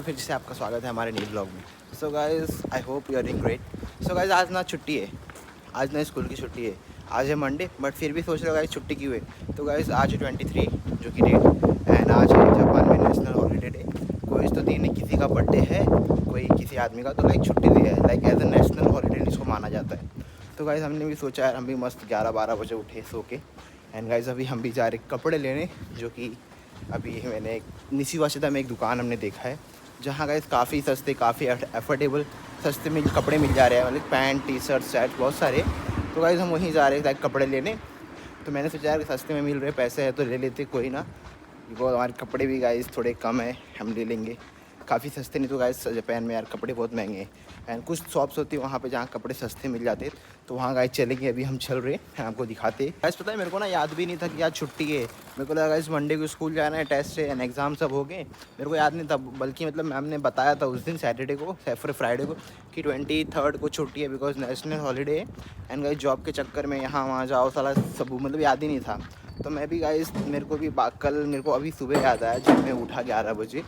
बार फिर से आपका स्वागत है हमारे न्यू ब्लॉग में। So guys I hope you are doing great. So guys आज ना छुट्टी है, आज ना स्कूल की छुट्टी है। आज है मंडे बट फिर भी सोच रहे हो गाइस छुट्टी क्यों है। तो गाइस आज है 23 जो कि डेट एंड आज है जापान में नेशनल हॉलीडे डे। कोई तो दिन किसी का बर्थडे है, कोई किसी आदमी का, तो लाइक छुट्टी दिया है, like as a national holiday इसको माना जाता है। तो गाइस हमने भी सोचा है, हम भी मस्त 11-12 बजे उठे सो के एंड गाइस अभी हम भी जा रहे कपड़े लेने, जो कि अभी मैंने निशिवाशिता में एक दुकान हमने देखा है जहाँ गाइस काफ़ी सस्ते, काफ़ी अफोर्डेबल सस्ते में कपड़े मिल जा रहे हैं, मतलब पैंट, टी शर्ट, शर्ट बहुत सारे। तो गाइस हम वहीं जा रहे हैं लाइक कपड़े लेने। तो मैंने सोचा यार सस्ते में मिल रहे, पैसे है तो ले लेते, कोई ना। वो हमारे कपड़े भी गाइस थोड़े कम है, हम ले लेंगे, काफ़ी सस्ते। नहीं तो गाइस जापान में यार कपड़े बहुत महंगे हैं एंड कुछ शॉप्स होती है वहाँ पे जहाँ कपड़े सस्ते मिल जाते, तो वहाँ गाइस चलेंगे। अभी हम चल रहे हैं, आपको दिखाते हैं। गाइस पता है मेरे को ना याद भी नहीं था कि आज छुट्टी है। मेरे को लगा गाइस मंडे को स्कूल जाना है, टेस्ट है एंड एग्ज़ाम सब हो गए, मेरे को याद नहीं था। बल्कि मतलब मैम ने बताया था उस दिन सैटरडे को, फ्राइडे को, कि 23 को छुट्टी है बिकॉज नेशनल हॉलीडे है। एंड गाइस जॉब के चक्कर में यहाँ वहाँ जाओ साला सब मतलब याद ही नहीं था। तो मैं भी गाइस मेरे को अभी सुबह याद आया जब मैं उठा 11 बजे,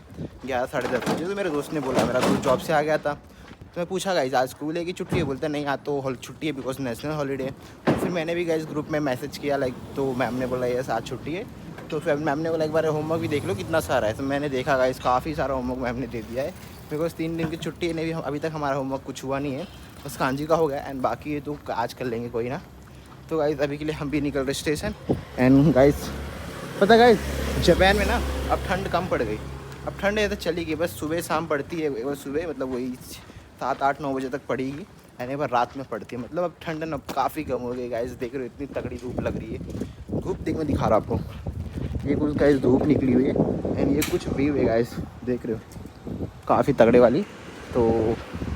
11 साढ़े 10 बजे। तो मेरे दोस्त ने बोला, मेरा दोस्त जॉब से आ गया था, तो मैं पूछा गाइस आज स्कूल है कि छुट्टी है। बोलते नहीं आज तो छुट्टी है बिकॉज नेशनल हॉलीडे है। तो फिर मैंने भी गाइस ग्रुप में मैसेज किया लाइक, तो मैम ने बोला यस आज छुट्टी है। तो फिर मैम ने बोला एक बार होमवर्क भी देख लो कितना सारा है। तो मैंने देखा गाइस काफ़ी सारा होमवर्क मैम ने दे दिया है बिकॉज 3 दिन की छुट्टी है। नहीं अभी तक हमारा होमवर्क कुछ हुआ नहीं है, बस कांजी का हो गया एंड बाकी है तो आज कर लेंगे, कोई ना। तो गाइस अभी के लिए हम भी निकल रहे स्टेशन। एंड गाइस पता गाइस जापान में ना अब ठंड कम पड़ गई, अब ठंड है तो चली गई, बस सुबह शाम पड़ती है। एक बार सुबह मतलब वही 7-8-9 बजे तक पड़ेगी एंड एक बार रात में पड़ती है। मतलब अब ठंड ना काफ़ी कम हो गई गाइस। देख रहे हो इतनी तगड़ी धूप लग रही है। धूप देख मैं दिखा रहा हूँ आपको, ये कुछ गाइस धूप निकली हुई है एंड ये कुछ व्यू है गाइस, देख रहे हो काफ़ी तगड़े वाली। तो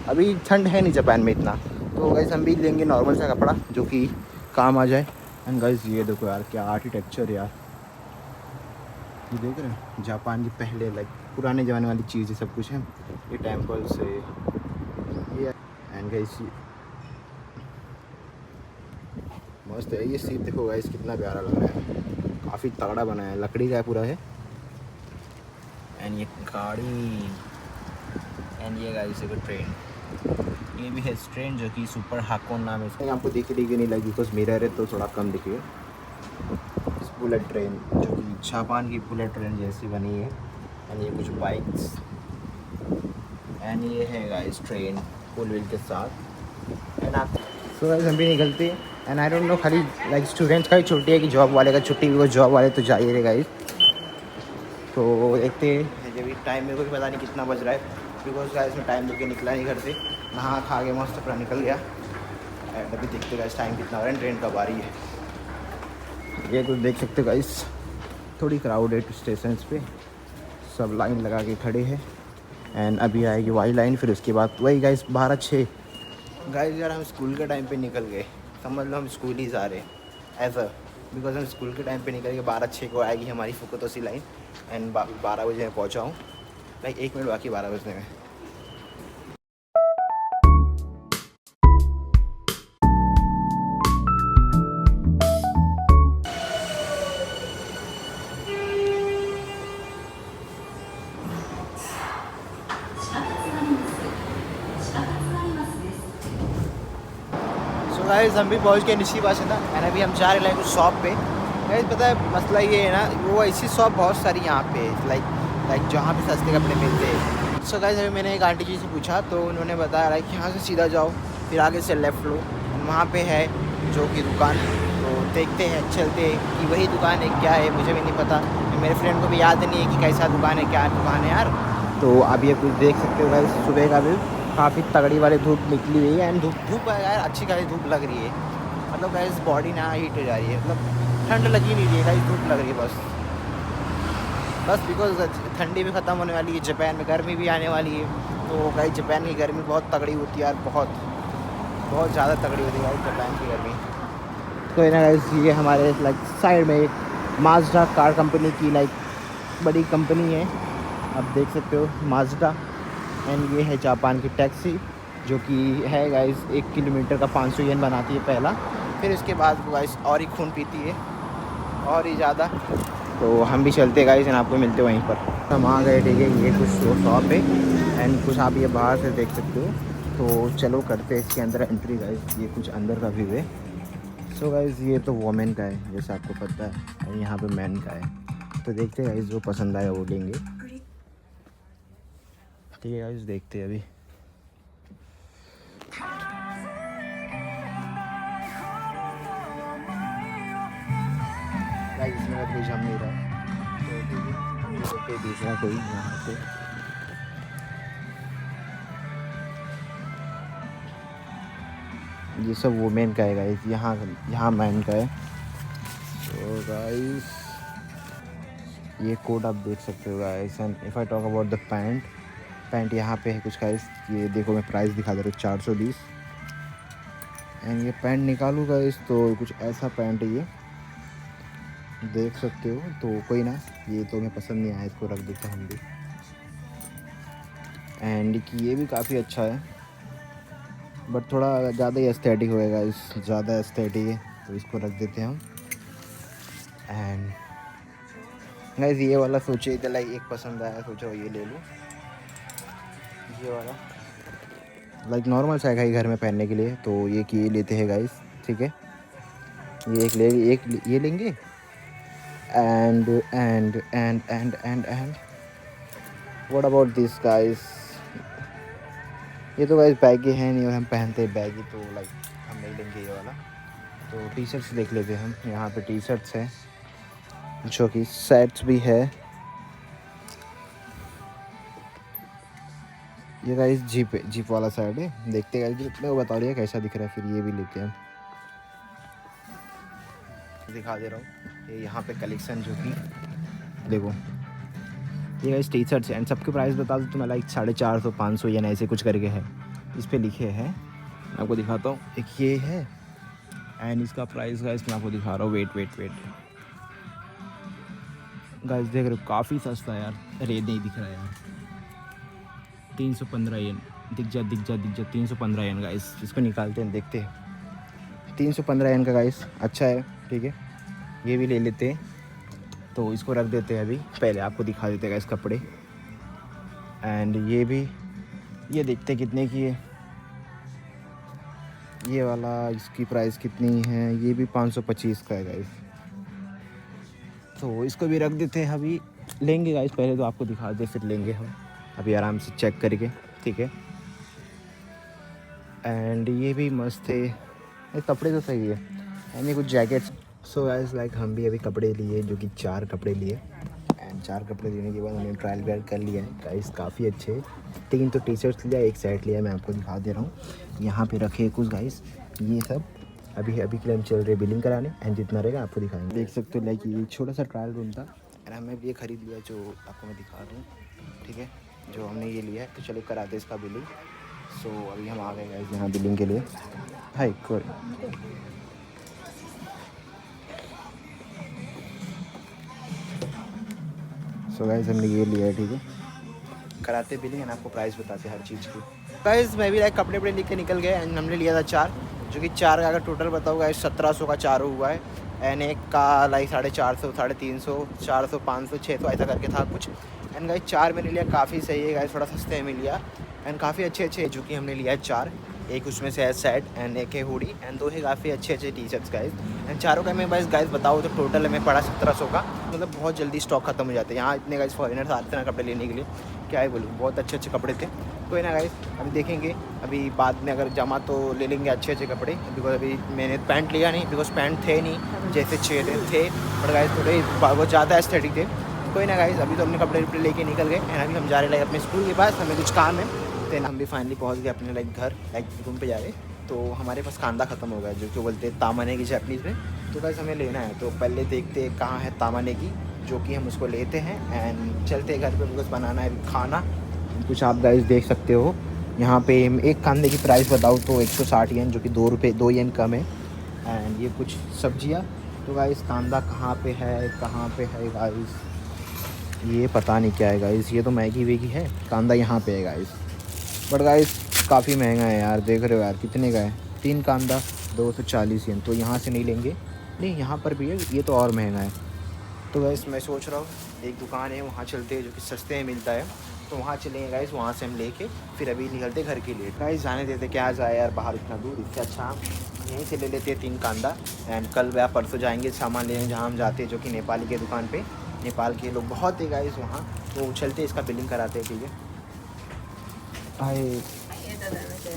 अभी ठंड है नहीं जापान में इतना, तो गाइस हम भी लेंगे नॉर्मल सा कपड़ा जो कि काम आ जाए। एंड गाइस ये देखो यार क्या आर्किटेक्चर यार, ये देख रहे हैं जापान की पहले लाइक पुराने ज़माने वाली चीज़ें सब कुछ है। ये टेम्पल्स है ये एंड गाइस मस्त है। ये सीप देखो गाइस कितना प्यारा लग रहा है, काफ़ी तगड़ा बना है, लकड़ी का है पूरा है। एंड ये गाड़ी एंड ये गाइस एक ट्रेन, ये भी है ट्रेन जो कि सुपर हाकोन नाम है इसका। आपको दिख रही कि नहीं लगी बिकॉज मिरर है तो थोड़ा कम दिखे। बुलेट ट्रेन जो कि जापान की बुलेट ट्रेन जैसी बनी है एंड ये कुछ बाइक्स एंड ये है गाइस ट्रेन फुल व्हील के साथ। एंड आप सो गाइस हम भी निकलते एंड आई डोंट नो खाली लाइक स्टूडेंट्स का ही छुट्टी है कि जॉब वाले का छुट्टी, बिकॉज जॉब वाले तो जा ही रहे गाइस। तो देखते हैं जब टाइम मेरे को भी पता नहीं कितना बज रहा है बिकॉज गाइस में टाइम लेके निकला नहीं घर से, नहा खा के मस्त अपना निकल गया। एंड अभी देखते गाइस टाइम कितना हो रहा है, ट्रेन कब आ रही है। ये कुछ देख सकते हो गाइस, थोड़ी क्राउडेड स्टेशन पे सब लाइन लगा के खड़े हैं एंड अभी आएगी वाई लाइन, फिर उसके बाद वही गाइस 12-6। गाइस यार हम स्कूल के टाइम पे निकल गए, समझ लो हम स्कूल ही जा रहे हैं ऐसा, बिकॉज हम स्कूल के टाइम पे निकल गए। 12-6 को आएगी हमारी फुकुतोशी लाइन एंड 12 बजे मैं पहुँचा हूँ, लाइक 1 मिनट बाकी 12 बजने में। गाइस हम भी पहुंच गए निशिवाशिता एंड अभी हम जा रहे लाइक उस शॉप पे। गाइस पता है मसला ये है ना, वो ऐसी शॉप बहुत सारी यहाँ पे लाइक जहाँ पे सस्ते कपड़े मिलते हैं। सो गाइस अभी मैंने एक आंटी जी से पूछा तो उन्होंने बताया लाइक यहाँ से सीधा जाओ, फिर आगे से लेफ़्ट लो, वहाँ पे है जो कि दुकान। तो देखते हैं चलते हैं कि वही दुकान है क्या है, मुझे भी नहीं पता, मेरे फ्रेंड को भी याद नहीं है कि कैसा दुकान है, क्या दुकान है यार। तो आप ये कुछ देख सकते हो गाइस, सुबह का भी काफ़ी तगड़ी वाली धूप निकली हुई है एंड धूप यार अच्छी खासी धूप लग रही है। मतलब गाइस बॉडी ना हीट हो जा रही है, मतलब ठंड लगी नहीं रही है गाइस, धूप लग रही है बस बिकॉज ठंडी भी ख़त्म होने वाली है, जापान में गर्मी भी आने वाली है। तो गाइस जापान की गर्मी बहुत तगड़ी होती है यार, बहुत ज़्यादा तगड़ी होती है गाइस जापान की गर्मी। तो ना गाइस ये हमारे लाइक साइड में एक माज़दा कार कंपनी की लाइक बड़ी कंपनी है, आप देख सकते हो माज़दा। एंड ये है जापान की टैक्सी जो कि है गाइस 1 किलोमीटर का 500 येन बनाती है पहला, फिर इसके बाद गाइस और ही खून पीती है और ही ज़्यादा। तो हम भी चलते गाइस एंड आपको मिलते वहीं पर। हम आ गए, ठीक है। ये कुछ शॉप है एंड कुछ आप ये बाहर से देख सकते हो। तो चलो करते हैं इसके अंदर एंट्री गाइस। ये कुछ अंदर का व्यू है। सो गाइस ये तो वोमेन का है जैसे आपको पता है, और यहाँ पे मैन का है। तो देखते हैं गाइस, जो पसंद आए वो लेंगे। ठीक है गाइस, देखते हैं अभी। गाइस इसमें कोई जम नहीं रहा है, तो ठीक है दूसरा कोई यहाँ पे। ये सब वुमेन का है गाइस, यहाँ मैन का है। तो गाइस ये कोट आप देख सकते हो guys. And if I talk about the pant यहाँ पे है कुछ गाइस। ये देखो मैं प्राइस दिखा दे रहा हूँ, 420। एंड ये पैंट निकालूँ गाइस तो कुछ ऐसा पैंट है, ये देख सकते हो। तो कोई ना, ये तो मैं पसंद नहीं आया, इसको रख देते हम भी। एंड ये भी काफ़ी अच्छा है, बट थोड़ा ज़्यादा ही एस्थेटिक होएगा, इस ज़्यादा एस्थेटिक है, तो इसको रख देते हैं हम। एंड गाइस ये वाला सोचे इधर लाइक एक पसंद आया, सोचा ये ले लूँ। ये वाला लाइक नॉर्मल सा है घर में पहनने के लिए, तो ये लेते हैं गाइस, ठीक है। ये एक ये लेंगे। And what about this guys. ये तो गाइस बैगी है नहीं और हम पहनते हैं बैगी, तो लाइक हम नहीं लेंगे ये वाला। तो टी शर्ट्स देख लेते हैं हम। यहाँ पे टी शर्ट्स हैं जो कि सेट्स भी है। ये गाइस जीप वाला साइड है, देखते हैं गाइस मैं बता रही है कैसा दिख रहा है, फिर ये भी लेते हैं। दिखा दे रहा हूँ ये यहाँ पे कलेक्शन जो कि देखो, ये गाइस टी शर्ट्स एंड सबके प्राइस बता दूँ तो मैं लाइक 450 500 या ऐसे कुछ करके है इस पे लिखे हैं। मैं आपको दिखाता हूँ, एक ये है एंड इसका प्राइस गाइस मैं आपको दिखा रहा हूँ। वेट गाइस देख रहे हो, काफ़ी सस्ता है यार। अरे नहीं दिख रहा है यार, 315 येन। दिख जा 315 येन गाइस। इसको निकालते हैं, देखते हैं। 315 येन का गाइस, अच्छा है, ठीक है। ये भी ले लेते हैं, तो इसको रख देते हैं अभी। पहले आपको दिखा देते हैं गाइस कपड़े। एंड ये भी, ये देखते हैं कितने की है। ये वाला इसकी प्राइस कितनी है, ये भी 525 का है गाइस। तो इसको भी रख देते हैं, अभी लेंगे गाइस। पहले तो आपको दिखा दे फिर लेंगे हम, अभी आराम से चेक करके, ठीक है। एंड ये भी मस्त है, ये कपड़े तो सही है। एंड ये कुछ जैकेट्स। सो गाइस लाइक हम भी अभी कपड़े लिए, जो कि 4 कपड़े लिए। एंड 4 कपड़े लेने के बाद हमने ट्रायल वेयर कर लिया है गाइस, काफ़ी अच्छे। 3 तो टी शर्ट्स लिया, 1 सेट लिया, मैं आपको दिखा दे रहा हूँ। यहाँ पे रखे कुछ गाइस, ये सब अभी के लिए हम चल रहे बिलिंग कराने। एंड जितना रहेगा आपको दिखाएंगे। देख सकते हो लाइक ये छोटा सा ट्रायल रूम था एंड हमें ये खरीद लिया, जो आपको मैं दिखा रहा हूँ, ठीक है। जो हमने ये लिया है, तो चलो कराते इसका बिलिंग। सो अभी हम आ गए गाइस यहाँ बिलिंग के लिए। हाय कोई। सो गाइस हमने ये लिया है, ठीक है। कराते बिलिंग एंड आपको प्राइस बताते हर चीज़ की। गाइस मैं भी लाइक कपड़े वपड़े लेके निकल गए एंड हमने लिया था 4, जो कि 4 का अगर टोटल बताऊँ गाइस 1700 का 4 हुआ है। एंड एक का लाइक 450, 350, 400, 500, 600 ऐसा करके था कुछ। एंड गाइस 4 मैंने लिया, काफ़ी सही है गाइस, थोड़ा सस्ते में लिया। एंड काफ़ी अच्छे जो कि हमने लिया है 4। एक उसमें से है सेट एंड एक है हुडी एंड 2 है काफ़ी अच्छे टी शर्ट्स गाइस। एंड चारों का मैं गाइस बताऊँ तो टोटल हमें पड़ा 1700 का। मतलब बहुत जल्दी स्टॉक खत्म हो जाते हैं यहाँ, इतने गाइस फॉरेनर्स आते हैं ना कपड़े लेने के लिए, क्या है बोलूँ, बहुत अच्छे कपड़े थे। कोई ना गाइस, अभी देखेंगे, अभी बाद में अगर जमा तो ले लेंगे अच्छे कपड़े। बिकॉज अभी मैंने पैंट लिया नहीं, बिकॉज पैंट थे नहीं जैसे चाहिए थे, बट गाइस थोड़े बहुत ज़्यादा एस्थेटिक थे। कोई ना गाइस, अभी तो हमने कपड़े वपड़े लेके निकल गए एंड अभी हम जा रहे लाइक अपने स्कूल के पास, हमें कुछ काम है। देन हम भी फाइनली पहुँच गए अपने लाइक घर, लाइक रूम पे जा रहे। तो हमारे पास कांदा ख़त्म हो गया, जो कि बोलते हैं तामाने की जापनीज़ में। तो गाइस हमें लेना है, तो पहले देखते हैं कहाँ है तामाने की, जो कि हम उसको लेते हैं एंड चलते हैं घर पे, बिकॉज बनाना है खाना। कुछ आप गाइस देख सकते हो यहाँ पे। एक कांदे की प्राइस बताऊँ तो 160 येन, जो कि 2 येन कम है। एंड ये कुछ सब्जियाँ। तो गाइस कांदा कहाँ पे है गाइस, ये पता नहीं क्या है गाइस। ये तो मैगी वेगी है, कांदा यहाँ पे है गाइस। बट गाइस काफ़ी महंगा है यार, देख रहे हो यार कितने का है। 3 कांदा 240 येन, तो यहाँ से नहीं लेंगे। नहीं यहाँ पर भी है, ये तो और महंगा है। तो गाइस मैं सोच रहा हूँ एक दुकान है वहाँ चलते हैं जो कि सस्ते में मिलता है, तो वहाँ चलेंगे गाइस, वहाँ से हम लेके फिर अभी निकलते घर के लिए। गाइस जाने देते, क्या जाए यार बाहर इतना दूर, इससे अच्छा हम यहीं से ले लेते हैं 3 कांदा। एंड कल या परसों जाएंगे सामान लेने जहाँ हम जाते हैं, जो कि नेपाली के दुकान पे। नेपाल के लोग बहुत है गाइस वहाँ, तो चलते इसका बिलिंग कराते हैं, ठीक है।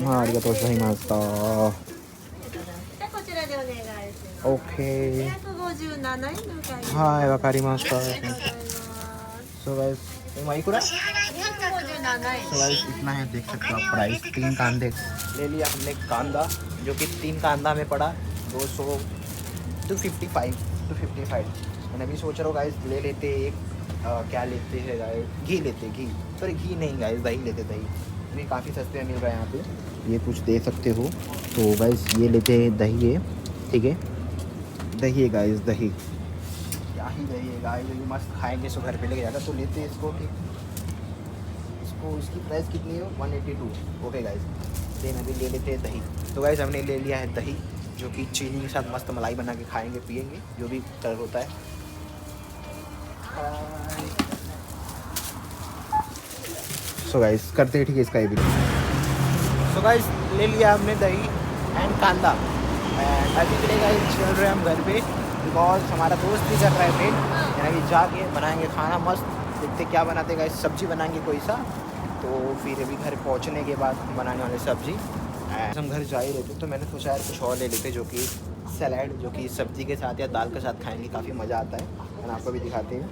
हाँ आ तो सही मास्ता। ओके हाँ वकारी मास्ता। सो गाइस वही पूरा इतना है, देख सकते हो आप प्राइस। 3 कांदे ले लिया हमने कांदा, जो कि 3 कांदा में पड़ा 255। मैंने अभी सोच रहा हूँ गाइस ले लेते एक क्या लेते हैं गाइस, घी लेते, घी सॉरी घी नहीं गाइस, दही लेते, दही ये काफ़ी सस्ते में मिल रहा है यहाँ पे, ये कुछ दे सकते हो। तो गाइस ये लेते हैं दही है, ठीक है, दही है गाइस, दही क्या ही दही है गाइस, ये मस्त खाएंगे, सो घर पे लेके जाकर। तो लेते हैं इसको, ठीक, इसको इसकी प्राइस कितनी है 182। ओके गाइस, देन अभी ले लेते हैं दही। तो गाइस हमने ले लिया है दही, जो कि चीनी के साथ मस्त मलाई बना के खाएंगे पिएंगे, जो भी कलर होता है। सो गाइस करते हैं, ठीक है, इसका ये भी। सो गाइस ले लिया हमने दही एंड कांदा, एंड अभी के लिए गाइस चल रहे हैं हम घर पे, बिकॉज हमारा दोस्त भी कर रहा है वेट, यानी कि जाके बनाएंगे खाना मस्त, देखते क्या बनाते गाइस, सब्जी बनाएंगे कोई सा। तो फिर अभी घर पहुंचने के बाद हम बनाने वाले सब्जी, एंड हम घर जा ही रहते, तो मैंने सोचा यार कुछ और ले लेते, जो कि सैलेड, जो कि सब्जी के साथ या दाल के साथ खाएंगे, काफ़ी मज़ा आता है। एंड आपको भी दिखाते हैं,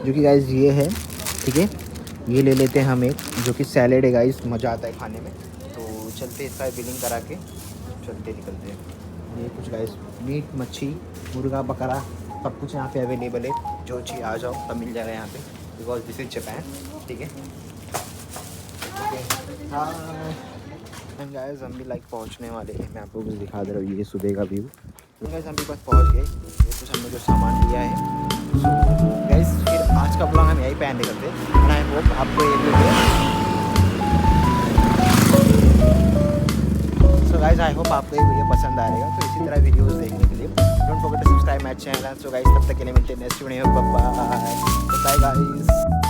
जो कि गाइस ये है, ठीक है, ये ले लेते हैं हम एक, जो कि सैलेड है गाइस, मज़ा आता है खाने में। तो चलते इसका बिलिंग करा के चलते निकलते हैं। ये कुछ गाइस मीट, मच्छी, मुर्गा, बकरा सब कुछ यहाँ पे अवेलेबल है, जो चाहिए आ जाओ सब मिल जाएगा यहाँ पे, बिकॉज दिस इज जापान, ठीक है। एंड गाइस हम भी लाइक पहुँचने वाले हैं, मैं आपको कुछ दिखा दे रहा हूँ, ये सुबह का व्यू। तो गाइस हम भी बस पहुँच गए, ये कुछ हमने जो सामान लिया है। सो गाइस फिर आज का ब्लॉग हम यहीं पे एंड करते हैं, एंड आई होप आपको ये video, so guys I hope आपको ये वीडियो पसंद आएगा। तो इसी तरह वीडियोस देखने के लिए don't forget to subscribe my channel. So guys तब तक के लिए मिलते हैं नेक्स्ट वीडियो में, बाय बाय गाइस।